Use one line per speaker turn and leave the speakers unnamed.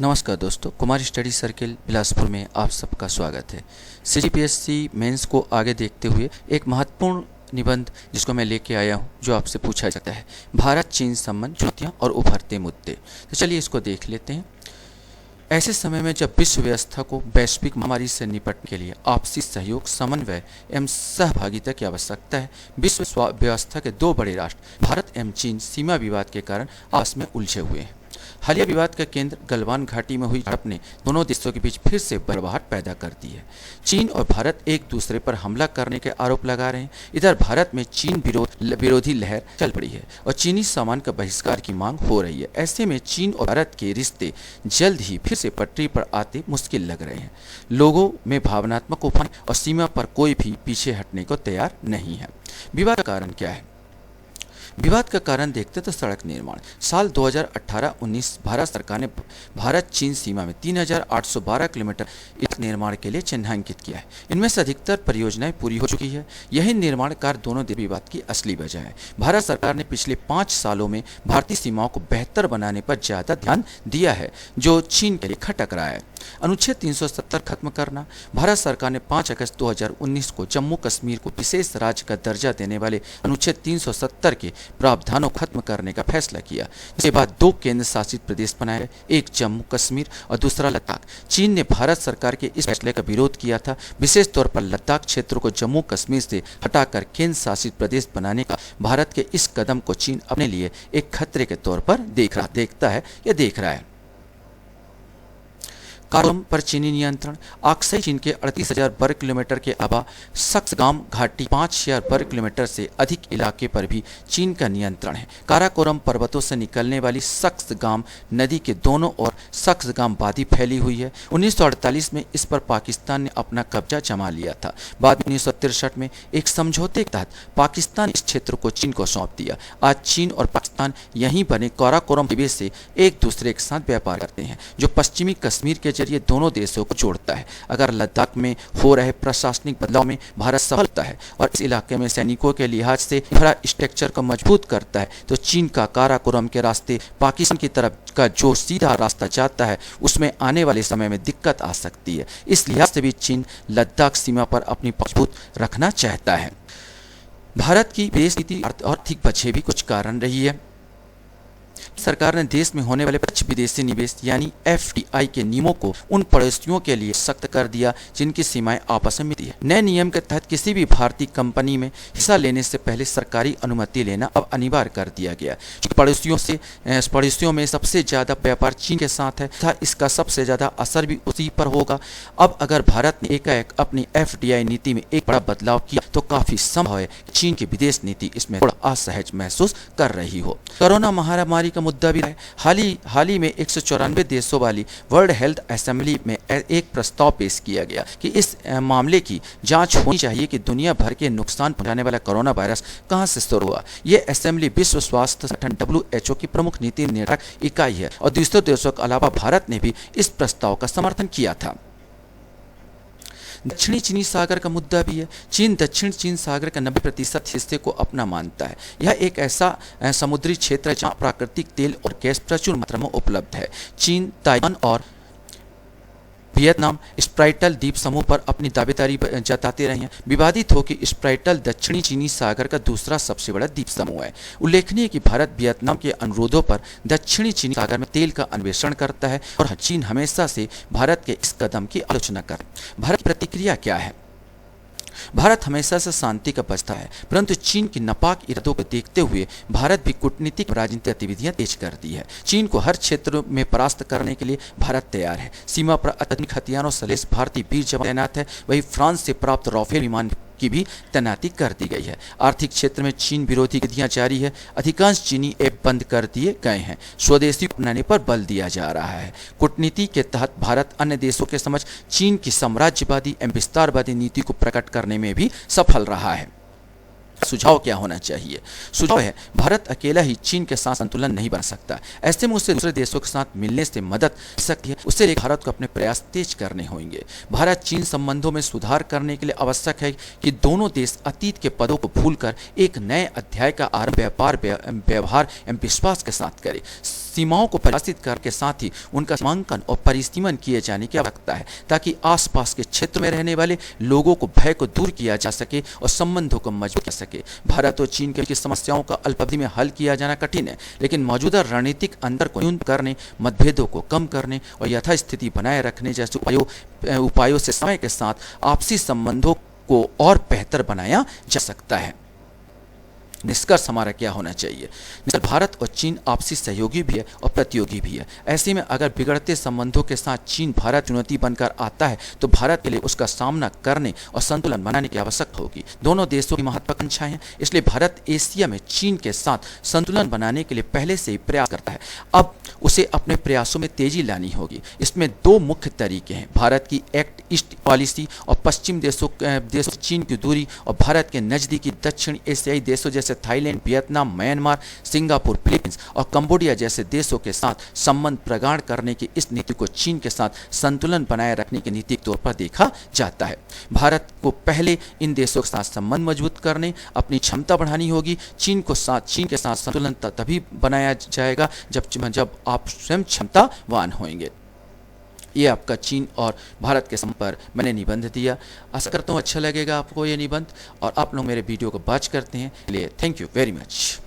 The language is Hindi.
नमस्कार दोस्तों, कुमार स्टडी सर्किल बिलासपुर में आप सबका स्वागत है। सीजीपीएससी मेंस को आगे देखते हुए एक महत्वपूर्ण निबंध जिसको मैं लेके आया हूं, जो आपसे पूछा जाता है, भारत चीन संबंध, चुनौतियां और उभरते मुद्दे। तो चलिए इसको देख लेते हैं। ऐसे समय में जब विश्व व्यवस्था को वैश्विक महामारी से निपटने के लिए आपसी सहयोग, समन्वय एवं सहभागिता की आवश्यकता है, विश्व व्यवस्था के दो बड़े राष्ट्र भारत एवं चीन सीमा विवाद के कारण आपस में उलझे हुए हैं। हालिया विवाद का केंद्र गलवान घाटी में हुई झड़प ने दोनों देशों के बीच फिर से बड़बड़ाहट पैदा कर दी है। चीन और भारत एक दूसरे पर हमला करने के आरोप लगा रहे हैं। इधर भारत में चीन विरोधी लहर चल पड़ी है और चीनी सामान का बहिष्कार की मांग हो रही है। ऐसे में चीन और भारत के रिश्ते जल्द ही फिर से पटरी पर आते मुश्किल लग रहे हैं। लोगों में भावनात्मक उफान और सीमा पर कोई भी पीछे हटने को तैयार नहीं है। विवाद का कारण क्या है? विवाद का कारण देखते तो सड़क निर्माण। साल 2018-19 भारत सरकार ने भारत चीन सीमा में 3812 किलोमीटर इस निर्माण के लिए चिन्हांकित किया है। इनमें से अधिकतर परियोजनाएं पूरी हो चुकी है। यही निर्माण कार्य दोनों देश विवाद की असली वजह है। भारत सरकार ने पिछले 5 सालों में भारतीय सीमाओं को बेहतर बनाने पर ज्यादा ध्यान दिया है, जो चीन के लिए खटक रहा है। अनुच्छेद 370 खत्म करना। भारत सरकार ने 5 अगस्त 2019 को जम्मू कश्मीर को विशेष राज्य का दर्जा देने वाले अनुच्छेद 370 के प्रावधानों को खत्म करने का फैसला किया। इसके बाद 2 केंद्र शासित प्रदेश बनाए गए, एक जम्मू कश्मीर और दूसरा लद्दाख। चीन ने भारत सरकार के इस फैसले का विरोध किया था। विशेष तौर पर लद्दाख क्षेत्र को जम्मू कश्मीर से हटाकर केंद्र शासित प्रदेश बनाने का भारत के इस कदम को चीन अपने लिए एक खतरे के तौर पर देख रहा है। काराकोरम पर चीनी नियंत्रण। अक्साई चीन के 38,000 वर्ग किलोमीटर के अलावा सक्सगाम घाटी 5,000 वर्ग किलोमीटर से अधिक इलाके पर भी चीन का नियंत्रण है। काराकोरम पर्वतों से निकलने वाली सक्सगाम नदी के दोनों ओर सक्सगाम वादी फैली हुई है। 1948 में इस पर पाकिस्तान ने अपना कब्जा जमा लिया था। बाद में 1963 में एक समझौते के तहत पाकिस्तान इस क्षेत्र को चीन को सौंप दिया। आज चीन और पाकिस्तान यहीं बने काराकोरम हाईवे से एक दूसरे के साथ व्यापार करते हैं, जो पश्चिमी कश्मीर के जरिए दोनों देशों को जोड़ता है। अगर लद्दाख में हो रहे प्रशासनिक बदलाव में भारत सफल होता है और इस इलाके में सैनिकों के लिहाज से इंफ्रास्ट्रक्चर को मजबूत करता है, तो चीन का काराकोरम के रास्ते पाकिस्तान की तरफ का जो सीधा रास्ता जाता है, उसमें आने वाले समय में दिक्कत आ सकती है। इस लिहाज से भी चीन लद्दाख सीमा पर अपनी मजबूत रखना चाहता है। भारत की विदेश नीति आर्थिक पीछे भी कुछ कारण रही है। सरकार ने देश में होने वाले प्रत्यक्ष विदेशी निवेश यानी FDI के नियमों को उन पड़ोसियों के लिए सख्त कर दिया जिनकी सीमाएं आपस में मिलती है। नए नियम के तहत किसी भी भारतीय कंपनी में हिस्सा लेने से पहले सरकारी अनुमति लेना अब अनिवार्य कर दिया गया। पड़ोसियों में सबसे ज्यादा व्यापार चीन के साथ है तथा इसका सबसे ज्यादा असर भी उसी पर होगा। अब अगर भारत ने एकाएक अपनी FDI नीति में एक बड़ा बदलाव किया तो काफी संभव है कि चीन की विदेश नीति इसमें थोड़ा असहज महसूस कर रही हो। कोरोना महामारी का मुद्दा भी है। हाल ही में 194 देशों वाली वर्ल्ड हेल्थ असेंबली में एक प्रस्ताव पेश किया गया कि इस मामले की जांच होनी चाहिए कि दुनिया भर के नुकसान पहुंचाने वाला कोरोना वायरस कहां से शुरू हुआ। यह असेंबली विश्व स्वास्थ्य संगठन WHO की प्रमुख नीति निर्धारक इकाई है और दूसरे देशों के अलावा भारत ने भी इस प्रस्ताव का समर्थन किया था। दक्षिणी चीनी सागर का मुद्दा भी है। चीन दक्षिण चीन सागर के 90% हिस्से को अपना मानता है। यह एक ऐसा समुद्री क्षेत्र है जहां प्राकृतिक तेल और गैस प्रचुर मात्रा में उपलब्ध है। चीन, ताइवान और वियतनाम स्प्राइटल द्वीप समूह पर अपनी दावेदारी जताते रहे हैं। विवादित हो कि स्प्राइटल दक्षिणी चीनी सागर का दूसरा सबसे बड़ा द्वीप समूह है। उल्लेखनीय है कि भारत वियतनाम के अनुरोधों पर दक्षिणी चीनी सागर में तेल का अन्वेषण करता है और चीन हमेशा से भारत के इस कदम की आलोचना करता है। भारत की प्रतिक्रिया क्या है? भारत हमेशा से शांति का बचता है, परंतु चीन की नापाक इरादों को देखते हुए भारत भी कूटनीतिक राजनीतिक गतिविधियां तेज कर दी है। चीन को हर क्षेत्र में परास्त करने के लिए भारत तैयार है। सीमा पर अत्याधुनिक हथियारों से लैस भारतीय वीर जवान तैनात है। वही फ्रांस से प्राप्त राफेल विमान की भी तैनाती कर दी गई है। आर्थिक क्षेत्र में चीन विरोधी गतिविधियां जारी है। अधिकांश चीनी ऐप बंद कर दिए गए हैं। स्वदेशी अपनाने पर बल दिया जा रहा है। कूटनीति के तहत भारत अन्य देशों के समक्ष चीन की साम्राज्यवादी एवं विस्तारवादी नीति को प्रकट करने में भी सफल रहा है। सुझाव क्या होना चाहिए? सुझाव है, भारत अकेला ही चीन के साथ संतुलन नहीं बना सकता। ऐसे में उसे दूसरे देशों के साथ मिलने से मदद मिल सकती है। उससे भारत को अपने प्रयास तेज करने होंगे। भारत चीन संबंधों में सुधार करने के लिए आवश्यक है कि दोनों देश अतीत के पदों को भूलकर एक नए अध्याय का आरंभ व्यापार, व्यवहार एवं विश्वास के साथ करें। सीमाओं को परिभाषित करने के साथ ही उनका सीमांकन और परिसीमन किए जाने की आवश्यकता है, ताकि आसपास के क्षेत्र में रहने वाले लोगों को भय को दूर किया जा सके और संबंधों को मजबूत किया सके। भारत और चीन के बीच की समस्याओं का अल्पावधि में हल किया जाना कठिन है, लेकिन मौजूदा रणनीतिक अंतर को न्यूनतम करने, मतभेदों को कम करने और यथास्थिति बनाए रखने जैसे उपायों से समय के साथ आपसी संबंधों को और बेहतर बनाया जा सकता है। निष्कर्ष हमारा क्या होना चाहिए? भारत और चीन आपसी सहयोगी भी है और प्रतियोगी भी है। ऐसे में अगर बिगड़ते संबंधों के साथ चीन भारत चुनौती बनकर आता है तो भारत के लिए उसका सामना करने और संतुलन बनाने की आवश्यकता होगी। दोनों देशों की महत्वाकांक्षाएं हैं, इसलिए भारत एशिया में चीन के साथ संतुलन बनाने के लिए पहले से ही प्रयास करता है। अब उसे अपने प्रयासों में तेजी लानी होगी। इसमें दो मुख्य तरीके हैं: भारत की एक्ट ईस्ट पॉलिसी और पश्चिम देशों चीन की दूरी, और भारत के नजदीकी दक्षिण एशियाई देशों जैसे Thailand, Vietnam, Myanmar, Singapore, Philippines और कंबोडिया जैसे देशों के साथ संबंध प्रगाढ़ करने की इस नीति को चीन के साथ संतुलन बनाए रखने की नीति के तौर पर देखा जाता है। भारत को पहले इन देशों के साथ संबंध मजबूत करने, अपनी क्षमता बढ़ानी होगी। चीन के साथ संतुलन तभी बनाया जाएगा जब आप स्वयं क्षमतावान होंगे। ये आपका चीन और भारत के संबंध पर मैंने निबंध दिया। आशा करता हूँ अच्छा लगेगा आपको ये निबंध, और आप लोग मेरे वीडियो को वॉच करते हैं। इसलिए थैंक यू वेरी मच।